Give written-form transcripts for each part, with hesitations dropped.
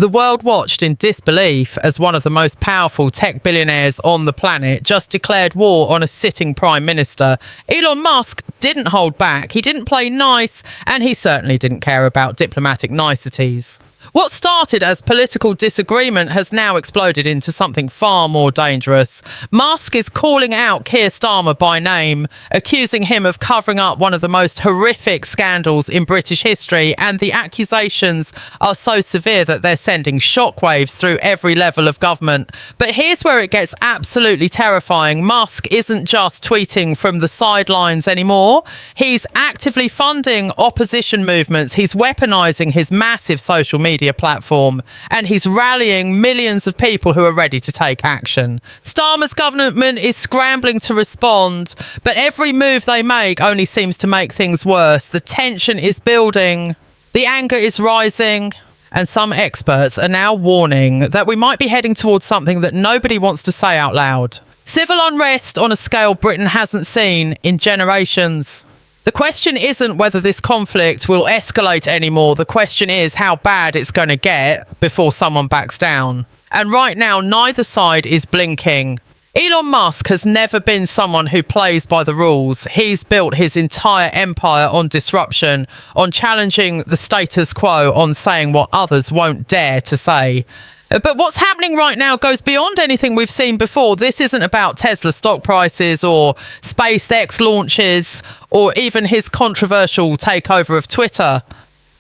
The world watched in disbelief as one of the most powerful tech billionaires on the planet just declared war on a sitting prime minister. Elon Musk didn't hold back, he didn't play nice, and he certainly didn't care about diplomatic niceties. What started as political disagreement has now exploded into something far more dangerous. Musk is calling out Keir Starmer by name, accusing him of covering up one of the most horrific scandals in British history, and the accusations are so severe that they're sending shockwaves through every level of government. But here's where it gets absolutely terrifying. Musk isn't just tweeting from the sidelines anymore. He's actively funding opposition movements. He's weaponizing his massive social media platform, and he's rallying millions of people who are ready to take action. Starmer's government is scrambling to respond, but every move they make only seems to make things worse. The tension is building, the anger is rising, and some experts are now warning that we might be heading towards something that nobody wants to say out loud. Civil unrest on a scale Britain hasn't seen in generations. The question isn't whether this conflict will escalate anymore. The question is how bad it's going to get before someone backs down. And right now, neither side is blinking. Elon Musk has never been someone who plays by the rules. He's built his entire empire on disruption, on challenging the status quo, on saying what others won't dare to say. But what's happening right now goes beyond anything we've seen before. This isn't about Tesla stock prices or SpaceX launches or even his controversial takeover of Twitter.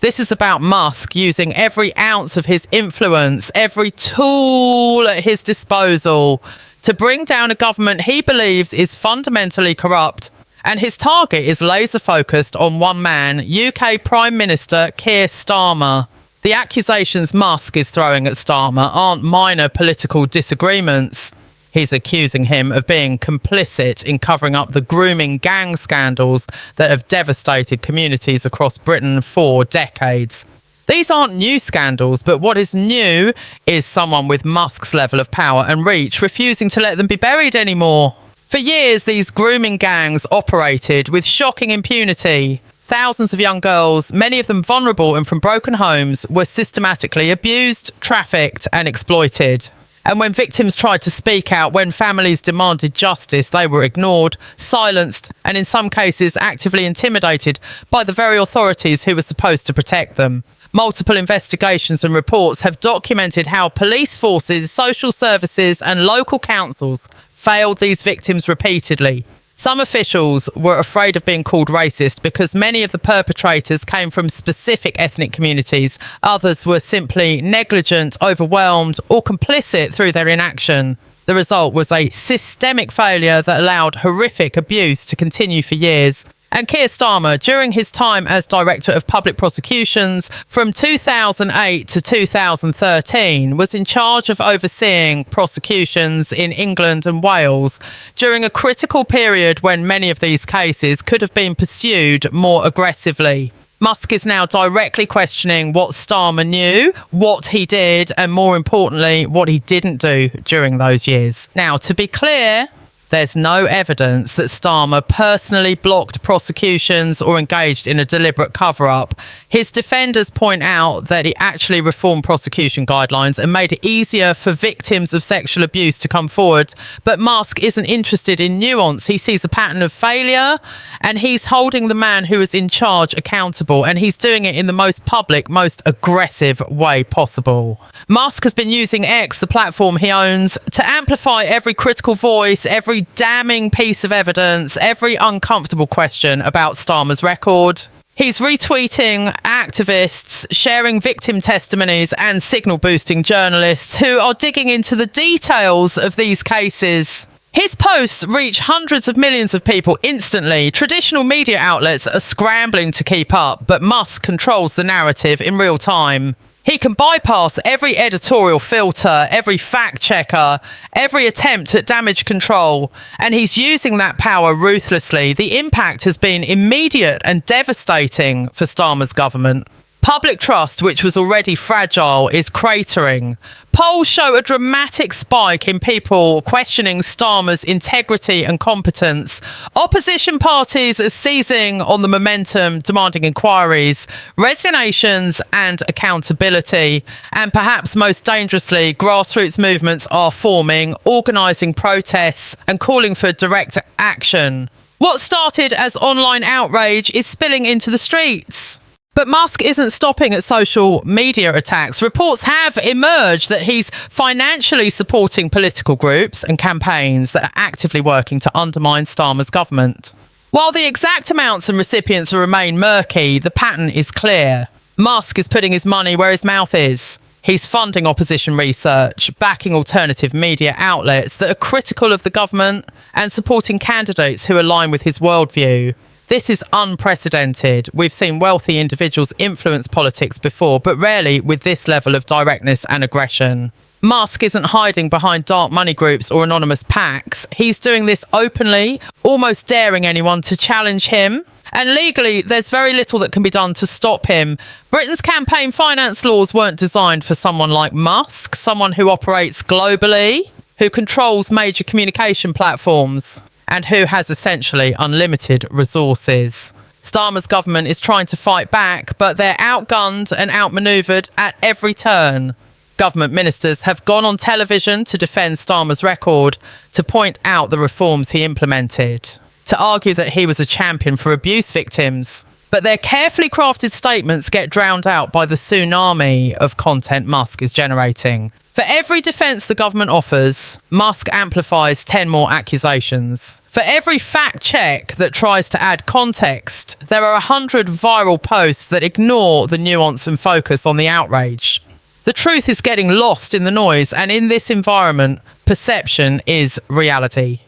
This is about Musk using every ounce of his influence, every tool at his disposal to bring down a government he believes is fundamentally corrupt. And his target is laser focused on one man, UK Prime Minister Keir Starmer. The accusations Musk is throwing at Starmer aren't minor political disagreements. He's accusing him of being complicit in covering up the grooming gang scandals that have devastated communities across Britain for decades. These aren't new scandals, but what is new is someone with Musk's level of power and reach refusing to let them be buried anymore. For years, these grooming gangs operated with shocking impunity. Thousands of young girls, many of them vulnerable and from broken homes, were systematically abused, trafficked, and exploited. And when victims tried to speak out, when families demanded justice, they were ignored, silenced, and in some cases actively intimidated by the very authorities who were supposed to protect them. Multiple investigations and reports have documented how police forces, social services, and local councils failed these victims repeatedly. Some officials were afraid of being called racist because many of the perpetrators came from specific ethnic communities. Others were simply negligent, overwhelmed, or complicit through their inaction. The result was a systemic failure that allowed horrific abuse to continue for years. And Keir Starmer, during his time as Director of Public Prosecutions from 2008 to 2013, was in charge of overseeing prosecutions in England and Wales during a critical period when many of these cases could have been pursued more aggressively. Musk is now directly questioning what Starmer knew, what he did, and more importantly, what he didn't do during those years. Now, to be clear, there's no evidence that Starmer personally blocked prosecutions or engaged in a deliberate cover-up. His defenders point out that he actually reformed prosecution guidelines and made it easier for victims of sexual abuse to come forward. But Musk isn't interested in nuance. He sees a pattern of failure, and he's holding the man who is in charge accountable, and he's doing it in the most public, most aggressive way possible. Musk has been using X, the platform he owns, to amplify every critical voice, every damning piece of evidence, every uncomfortable question about Starmer's record. He's retweeting activists, sharing victim testimonies, and signal boosting journalists who are digging into the details of these cases. His posts reach hundreds of millions of people instantly. Traditional media outlets are scrambling to keep up, but Musk controls the narrative in real time. He can bypass every editorial filter, every fact checker, every attempt at damage control, and he's using that power ruthlessly. The impact has been immediate and devastating for Starmer's government. Public trust, which was already fragile, is cratering. Polls show a dramatic spike in people questioning Starmer's integrity and competence. Opposition parties are seizing on the momentum, demanding inquiries, resignations and accountability. And perhaps most dangerously, grassroots movements are forming, organising protests and calling for direct action. What started as online outrage is spilling into the streets. But Musk isn't stopping at social media attacks. Reports have emerged that he's financially supporting political groups and campaigns that are actively working to undermine Starmer's government. While the exact amounts and recipients remain murky, the pattern is clear. Musk is putting his money where his mouth is. He's funding opposition research, backing alternative media outlets that are critical of the government, and supporting candidates who align with his worldview. This is unprecedented. We've seen wealthy individuals influence politics before, but rarely with this level of directness and aggression. Musk isn't hiding behind dark money groups or anonymous PACs. He's doing this openly, almost daring anyone to challenge him. And legally, there's very little that can be done to stop him. Britain's campaign finance laws weren't designed for someone like Musk, someone who operates globally, who controls major communication platforms, and who has essentially unlimited resources. Starmer's government is trying to fight back, but they're outgunned and outmaneuvered at every turn. Government ministers have gone on television to defend Starmer's record, to point out the reforms he implemented, to argue that he was a champion for abuse victims. But their carefully crafted statements get drowned out by the tsunami of content Musk is generating. For every defence the government offers, Musk amplifies 10 more accusations. For every fact check that tries to add context, there are 100 viral posts that ignore the nuance and focus on the outrage. The truth is getting lost in the noise, and in this environment, perception is reality.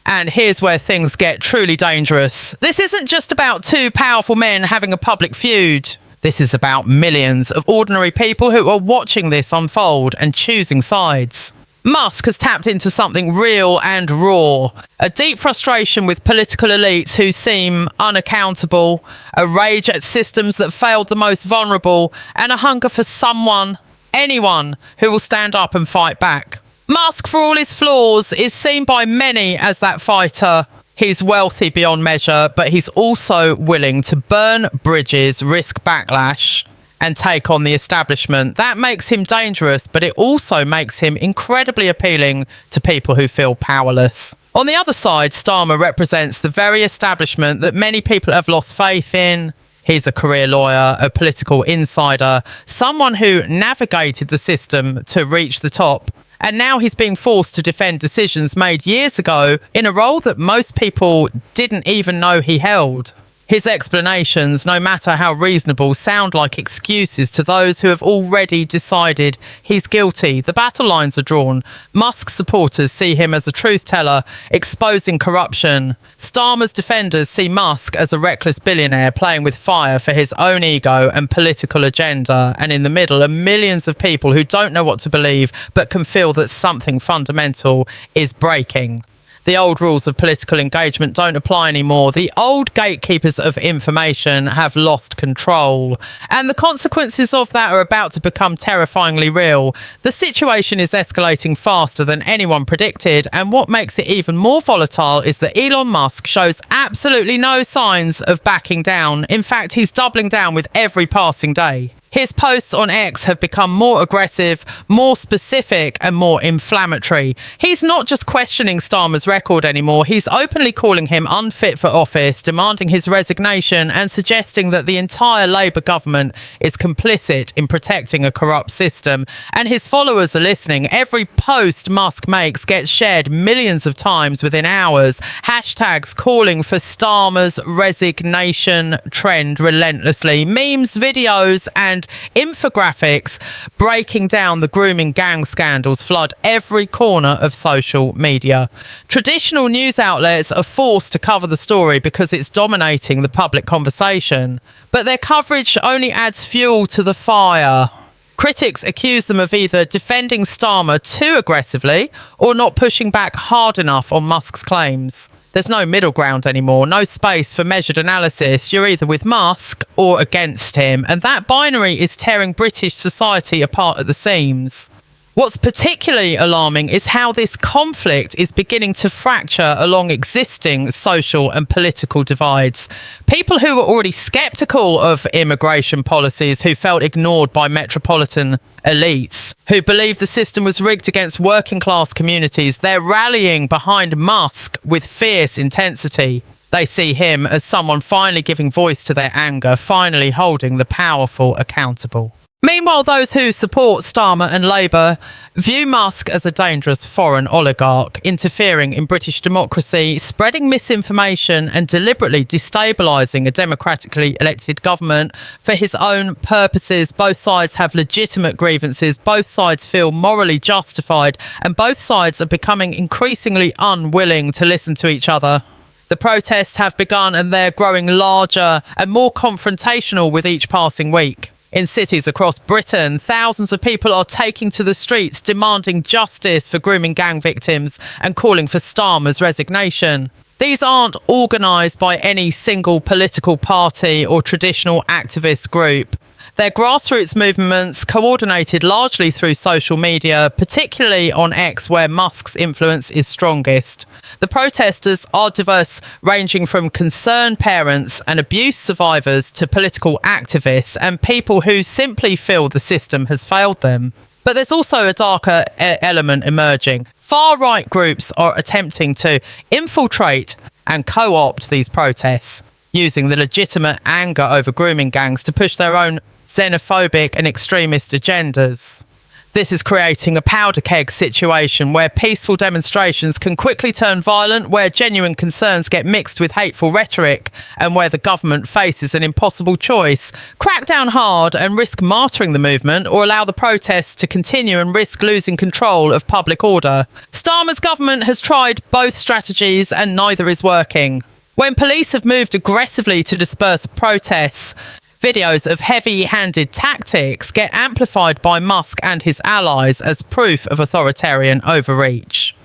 And here's where things get truly dangerous. This isn't just about two powerful men having a public feud. This is about millions of ordinary people who are watching this unfold and choosing sides. Musk has tapped into something real and raw. A deep frustration with political elites who seem unaccountable, a rage at systems that failed the most vulnerable, and a hunger for someone, anyone, who will stand up and fight back. Musk, for all his flaws, is seen by many as that fighter. He's wealthy beyond measure, but he's also willing to burn bridges, risk backlash, and take on the establishment. That makes him dangerous, but it also makes him incredibly appealing to people who feel powerless. On the other side, Starmer represents the very establishment that many people have lost faith in. He's a career lawyer, a political insider, someone who navigated the system to reach the top. And now he's being forced to defend decisions made years ago in a role that most people didn't even know he held. His explanations, no matter how reasonable, sound like excuses to those who have already decided he's guilty. The battle lines are drawn. Musk supporters see him as a truth teller, exposing corruption. Starmer's defenders see Musk as a reckless billionaire playing with fire for his own ego and political agenda. And in the middle are millions of people who don't know what to believe, but can feel that something fundamental is breaking. The old rules of political engagement don't apply anymore. The old gatekeepers of information have lost control. And the consequences of that are about to become terrifyingly real. The situation is escalating faster than anyone predicted. And what makes it even more volatile is that Elon Musk shows absolutely no signs of backing down. In fact, he's doubling down with every passing day. His posts on X have become more aggressive, more specific and more inflammatory. He's not just questioning Starmer's record anymore. He's openly calling him unfit for office, demanding his resignation and suggesting that the entire Labour government is complicit in protecting a corrupt system. And his followers are listening. Every post Musk makes gets shared millions of times within hours. Hashtags calling for Starmer's resignation trend relentlessly. Memes, videos and infographics breaking down the grooming gang scandals flood every corner of social media. Traditional news outlets are forced to cover the story because it's dominating the public conversation, but their coverage only adds fuel to the fire. Critics accuse them of either defending Starmer too aggressively or not pushing back hard enough on Musk's claims. There's no middle ground anymore, no space for measured analysis. You're either with Musk or against him, and that binary is tearing British society apart at the seams. What's particularly alarming is how this conflict is beginning to fracture along existing social and political divides. People who were already sceptical of immigration policies, who felt ignored by metropolitan elites, who believed the system was rigged against working class communities, they're rallying behind Musk with fierce intensity. They see him as someone finally giving voice to their anger, finally holding the powerful accountable. Meanwhile, those who support Starmer and Labour view Musk as a dangerous foreign oligarch, interfering in British democracy, spreading misinformation and deliberately destabilising a democratically elected government for his own purposes. Both sides have legitimate grievances, both sides feel morally justified, and both sides are becoming increasingly unwilling to listen to each other. The protests have begun and they're growing larger and more confrontational with each passing week. In cities across Britain, thousands of people are taking to the streets demanding justice for grooming gang victims and calling for Starmer's resignation. These aren't organised by any single political party or traditional activist group. They're grassroots movements coordinated largely through social media, particularly on X, where Musk's influence is strongest. The protesters are diverse, ranging from concerned parents and abuse survivors to political activists and people who simply feel the system has failed them. But there's also a darker element emerging. Far-right groups are attempting to infiltrate and co-opt these protests, using the legitimate anger over grooming gangs to push their own xenophobic and extremist agendas. This is creating a powder keg situation where peaceful demonstrations can quickly turn violent, where genuine concerns get mixed with hateful rhetoric, and where the government faces an impossible choice: crack down hard and risk martyring the movement, or allow the protests to continue and risk losing control of public order. Starmer's government has tried both strategies and neither is working. When police have moved aggressively to disperse protests, videos of heavy-handed tactics get amplified by Musk and his allies as proof of authoritarian overreach.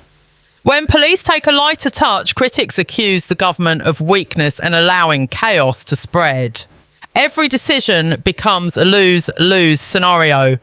When police take a lighter touch, critics accuse the government of weakness and allowing chaos to spread. Every decision becomes a lose-lose scenario,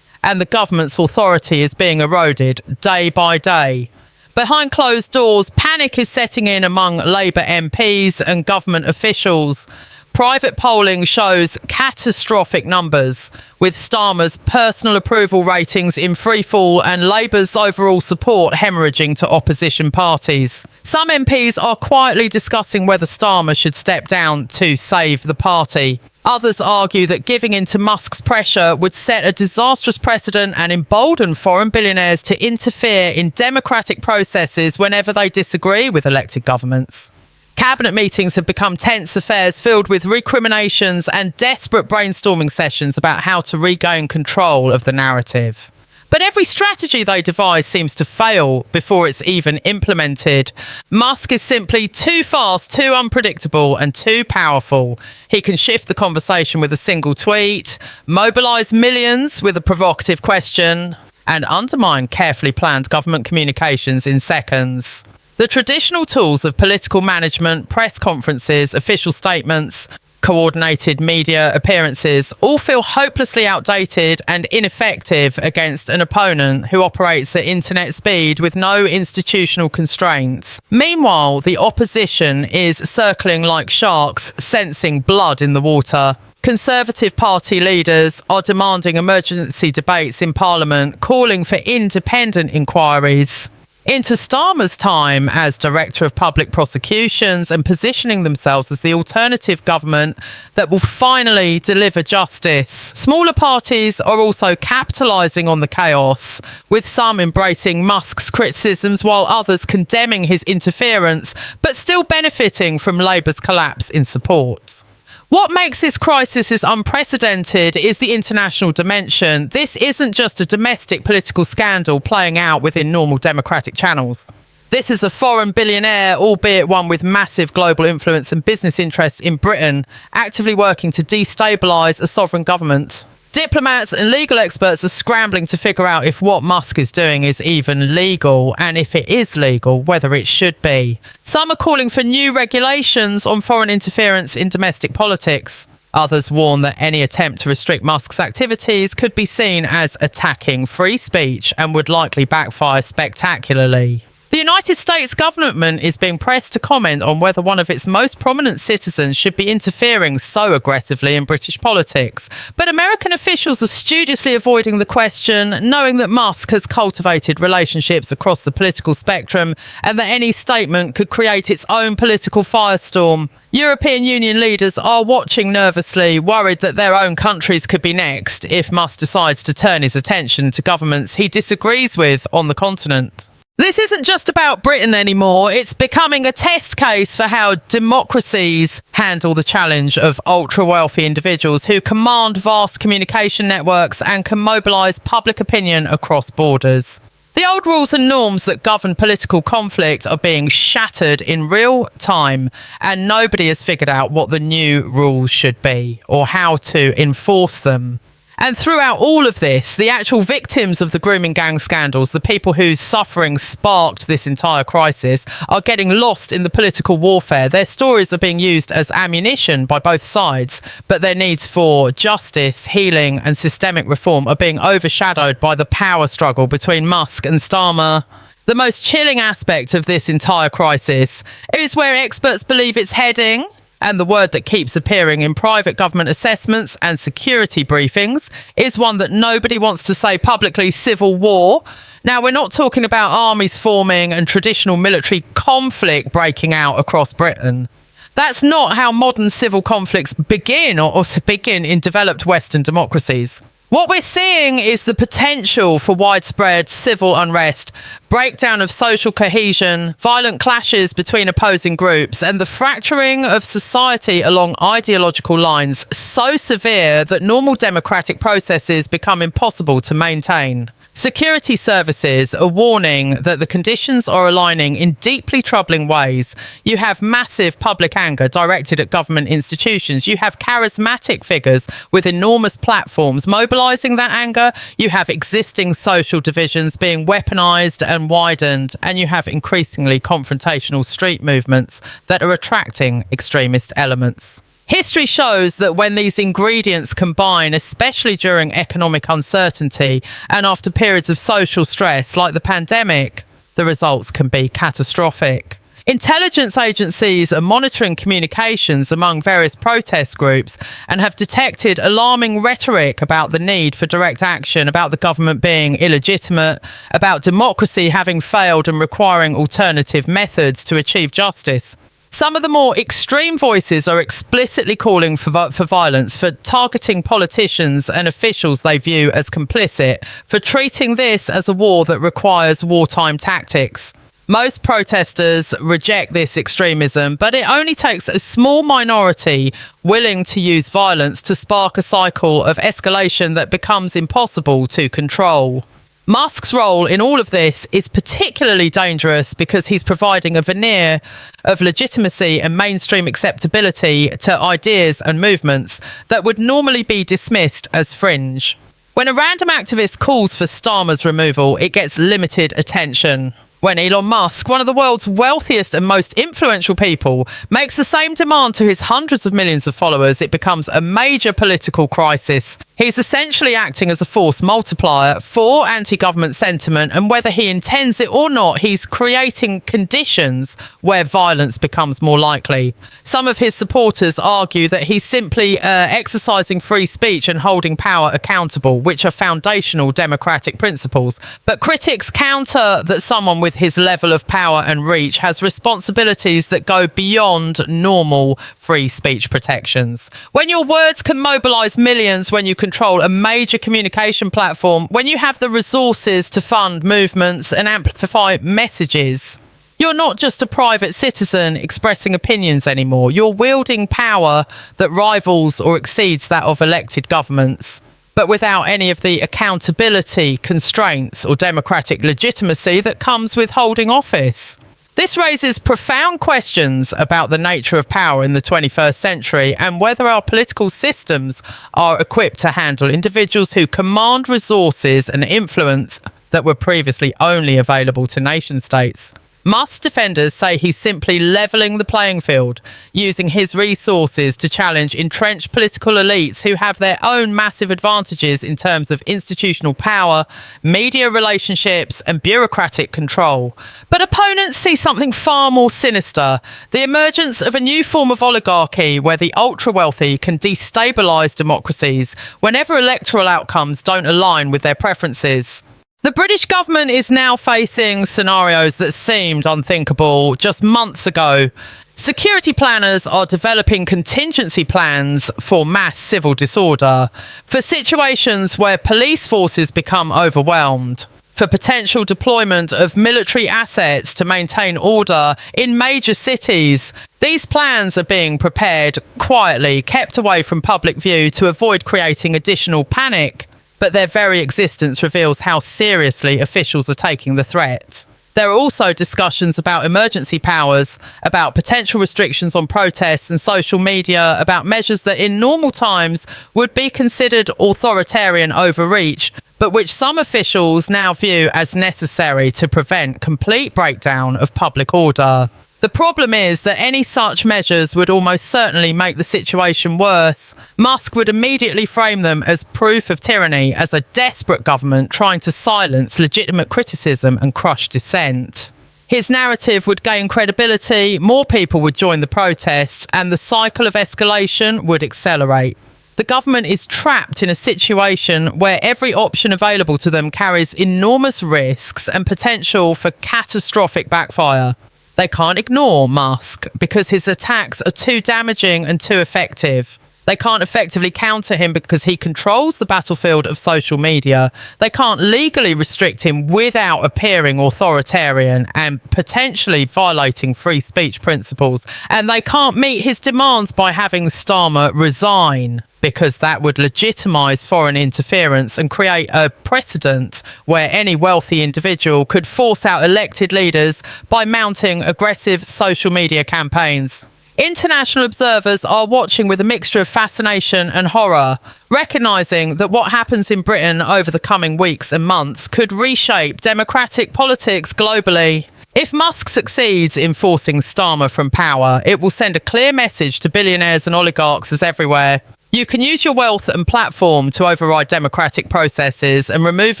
and the government's authority is being eroded day by day. Behind closed doors, panic is setting in among Labour MPs and government officials. Private polling shows catastrophic numbers, with Starmer's personal approval ratings in freefall and Labour's overall support hemorrhaging to opposition parties. Some MPs are quietly discussing whether Starmer should step down to save the party. Others argue that giving in to Musk's pressure would set a disastrous precedent and embolden foreign billionaires to interfere in democratic processes whenever they disagree with elected governments. Cabinet meetings have become tense affairs filled with recriminations and desperate brainstorming sessions about how to regain control of the narrative. But every strategy they devise seems to fail before it's even implemented. Musk is simply too fast, too unpredictable, and too powerful. He can shift the conversation with a single tweet, mobilise millions with a provocative question, and undermine carefully planned government communications in seconds. The traditional tools of political management, press conferences, official statements, coordinated media appearances all feel hopelessly outdated and ineffective against an opponent who operates at internet speed with no institutional constraints. Meanwhile, the opposition is circling like sharks, sensing blood in the water. Conservative Party leaders are demanding emergency debates in Parliament, calling for independent inquiries into Starmer's time as Director of Public Prosecutions and positioning themselves as the alternative government that will finally deliver justice. Smaller parties are also capitalising on the chaos, with some embracing Musk's criticisms while others condemning his interference, but still benefiting from Labour's collapse in support. What makes this crisis unprecedented is the international dimension. This isn't just a domestic political scandal playing out within normal democratic channels. This is a foreign billionaire, albeit one with massive global influence and business interests in Britain, actively working to destabilise a sovereign government. Diplomats and legal experts are scrambling to figure out if what Musk is doing is even legal, and if it is legal, whether it should be. Some are calling for new regulations on foreign interference in domestic politics. Others warn that any attempt to restrict Musk's activities could be seen as attacking free speech and would likely backfire spectacularly. The United States government is being pressed to comment on whether one of its most prominent citizens should be interfering so aggressively in British politics. But American officials are studiously avoiding the question, knowing that Musk has cultivated relationships across the political spectrum and that any statement could create its own political firestorm. European Union leaders are watching nervously, worried that their own countries could be next if Musk decides to turn his attention to governments he disagrees with on the continent. This isn't just about Britain anymore. It's becoming a test case for how democracies handle the challenge of ultra-wealthy individuals who command vast communication networks and can mobilise public opinion across borders. The old rules and norms that govern political conflict are being shattered in real time, and nobody has figured out what the new rules should be or how to enforce them. And throughout all of this, the actual victims of the grooming gang scandals, the people whose suffering sparked this entire crisis, are getting lost in the political warfare. Their stories are being used as ammunition by both sides, but their needs for justice, healing and systemic reform are being overshadowed by the power struggle between Musk and Starmer. The most chilling aspect of this entire crisis is where experts believe it's heading. And the word that keeps appearing in private government assessments and security briefings is one that nobody wants to say publicly: civil war. Now, we're not talking about armies forming and traditional military conflict breaking out across Britain. That's not how modern civil conflicts begin or to begin in developed Western democracies. What we're seeing is the potential for widespread civil unrest, breakdown of social cohesion, violent clashes between opposing groups, and the fracturing of society along ideological lines so severe that normal democratic processes become impossible to maintain. Security services are warning that the conditions are aligning in deeply troubling ways. You have massive public anger directed at government institutions. You have charismatic figures with enormous platforms mobilising that anger. You have existing social divisions being weaponized and widened. And you have increasingly confrontational street movements that are attracting extremist elements. History shows that when these ingredients combine, especially during economic uncertainty and after periods of social stress like the pandemic, the results can be catastrophic. Intelligence agencies are monitoring communications among various protest groups and have detected alarming rhetoric about the need for direct action, about the government being illegitimate, about democracy having failed and requiring alternative methods to achieve justice. Some of the more extreme voices are explicitly calling for violence, for targeting politicians and officials they view as complicit, for treating this as a war that requires wartime tactics. Most protesters reject this extremism, but it only takes a small minority willing to use violence to spark a cycle of escalation that becomes impossible to control. Musk's role in all of this is particularly dangerous because he's providing a veneer of legitimacy and mainstream acceptability to ideas and movements that would normally be dismissed as fringe. When a random activist calls for Starmer's removal, it gets limited attention. When Elon Musk, one of the world's wealthiest and most influential people, makes the same demand to his hundreds of millions of followers, it becomes a major political crisis. He's essentially acting as a force multiplier for anti-government sentiment, and whether he intends it or not, he's creating conditions where violence becomes more likely. Some of his supporters argue that he's simply exercising free speech and holding power accountable, which are foundational democratic principles. But critics counter that someone with his level of power and reach has responsibilities that go beyond normal free speech protections. When your words can mobilise millions, when you control a major communication platform, when you have the resources to fund movements and amplify messages, you're not just a private citizen expressing opinions anymore. You're wielding power that rivals or exceeds that of elected governments, but without any of the accountability, constraints or democratic legitimacy that comes with holding office. This raises profound questions about the nature of power in the 21st century and whether our political systems are equipped to handle individuals who command resources and influence that were previously only available to nation states. Musk's defenders say he's simply levelling the playing field, using his resources to challenge entrenched political elites who have their own massive advantages in terms of institutional power, media relationships and bureaucratic control. But opponents see something far more sinister: the emergence of a new form of oligarchy where the ultra-wealthy can destabilise democracies whenever electoral outcomes don't align with their preferences. The British government is now facing scenarios that seemed unthinkable just months ago. Security planners are developing contingency plans for mass civil disorder, for situations where police forces become overwhelmed, for potential deployment of military assets to maintain order in major cities. These plans are being prepared quietly, kept away from public view to avoid creating additional panic. But their very existence reveals how seriously officials are taking the threat. There are also discussions about emergency powers, about potential restrictions on protests and social media, about measures that in normal times would be considered authoritarian overreach, but which some officials now view as necessary to prevent complete breakdown of public order. The problem is that any such measures would almost certainly make the situation worse. Musk would immediately frame them as proof of tyranny, as a desperate government trying to silence legitimate criticism and crush dissent. His narrative would gain credibility, more people would join the protests, and the cycle of escalation would accelerate. The government is trapped in a situation where every option available to them carries enormous risks and potential for catastrophic backfire. They can't ignore Musk because his attacks are too damaging and too effective. They can't effectively counter him because he controls the battlefield of social media. They can't legally restrict him without appearing authoritarian and potentially violating free speech principles. And they can't meet his demands by having Starmer resign, because that would legitimise foreign interference and create a precedent where any wealthy individual could force out elected leaders by mounting aggressive social media campaigns. International observers are watching with a mixture of fascination and horror, recognising that what happens in Britain over the coming weeks and months could reshape democratic politics globally. If Musk succeeds in forcing Starmer from power, it will send a clear message to billionaires and oligarchs as everywhere. You can use your wealth and platform to override democratic processes and remove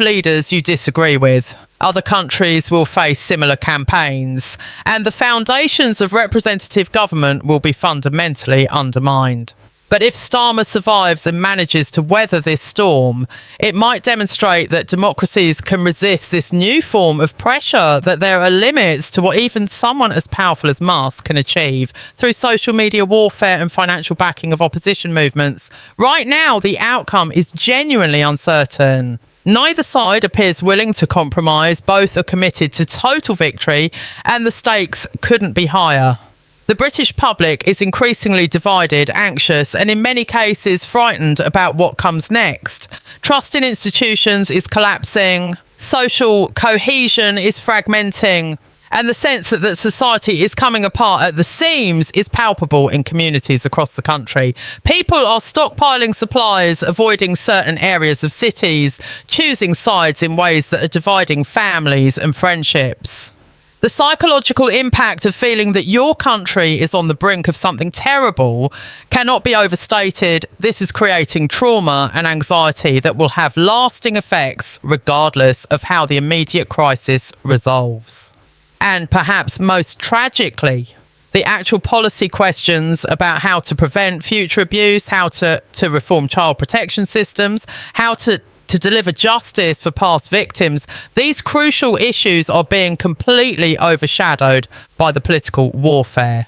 leaders you disagree with. Other countries will face similar campaigns, and the foundations of representative government will be fundamentally undermined. But if Starmer survives and manages to weather this storm, it might demonstrate that democracies can resist this new form of pressure, that there are limits to what even someone as powerful as Musk can achieve through social media warfare and financial backing of opposition movements. Right now, the outcome is genuinely uncertain. Neither side appears willing to compromise. Both are committed to total victory, and the stakes couldn't be higher. The British public is increasingly divided, anxious, and in many cases frightened about what comes next. Trust in institutions is collapsing, social cohesion is fragmenting, and the sense that society is coming apart at the seams is palpable in communities across the country. People are stockpiling supplies, avoiding certain areas of cities, choosing sides in ways that are dividing families and friendships. The psychological impact of feeling that your country is on the brink of something terrible cannot be overstated. This is creating trauma and anxiety that will have lasting effects regardless of how the immediate crisis resolves. And perhaps most tragically, the actual policy questions about how to prevent future abuse, how to reform child protection systems, how to deliver justice for past victims, these crucial issues are being completely overshadowed by the political warfare.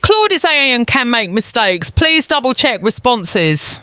Claude is AI and can make mistakes. Please double check responses.